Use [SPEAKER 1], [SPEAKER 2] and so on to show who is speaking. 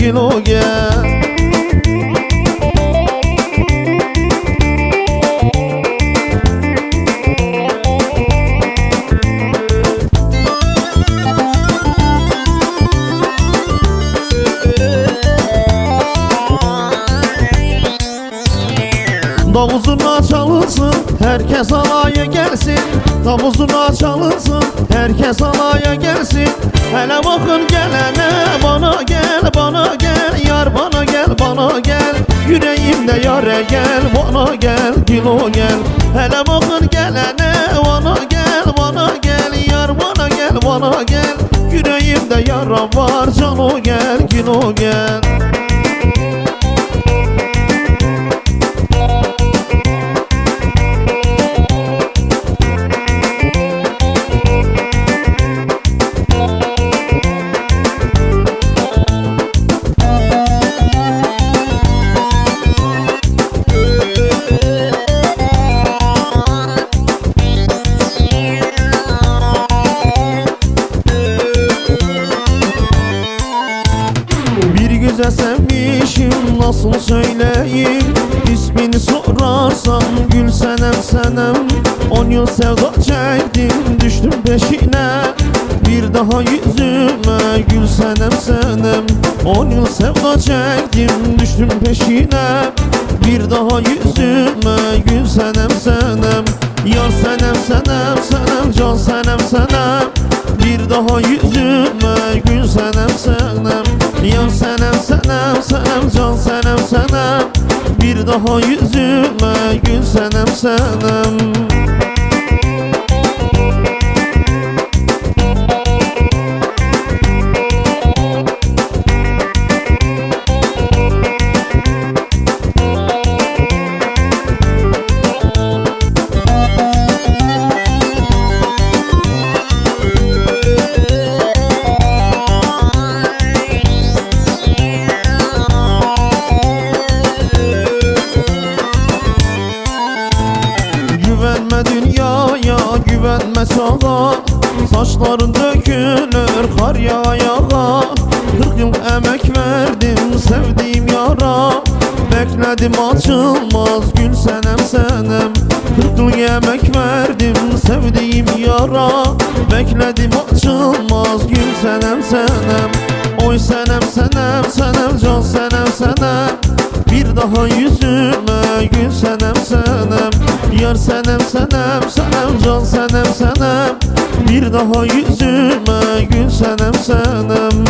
[SPEAKER 1] gül o gel. Davuzuna çalınsın, herkes alaya gelsin. Davuzuna çalınsın, herkes alaya gelsin. Hele bakın gelene, bana gel, bana gel. Yar bana gel, bana gel. Yüreğimde yare gel, bana gel, gül o gel. Hele bakın gelene, bana gel, bana gel. Yar bana gel, bana gel. Yüreğimde yara var, can o gel, gül o gel. Güzel sevmişim, nasıl söyleyeyim? İsmini sorarsan Gül Senem Senem. 10 yıl sevda çektim, düştüm peşine. Bir daha yüzüme Gül Senem Senem. 10 yıl sevda çektim, düştüm peşine. Bir daha yüzüme Gül Senem Senem. Yar Senem Senem Senem, can Senem Senem. Bir daha yüzüme Gül Senem Senem. Yar Senem Senem Senem, can Senem Senem. Bir daha yüzüme Gül Senem Senem. Güvenme dünyaya, güvenme çağa. Saçların dökülür kar yağayağa. 40 yıl emek verdim sevdiğim yara. Bekledim açılmaz Gül Senem Senem. 40 yıl emek verdim sevdiğim yara. Bekledim açılmaz Gül Senem Senem. Oy Senem Senem Senem, can Senem Senem. Bir daha yüzüme Gül Senem Senem. Yar Senem Senem Senem, can Senem Senem. Bir daha yüzüme Gül Senem Senem.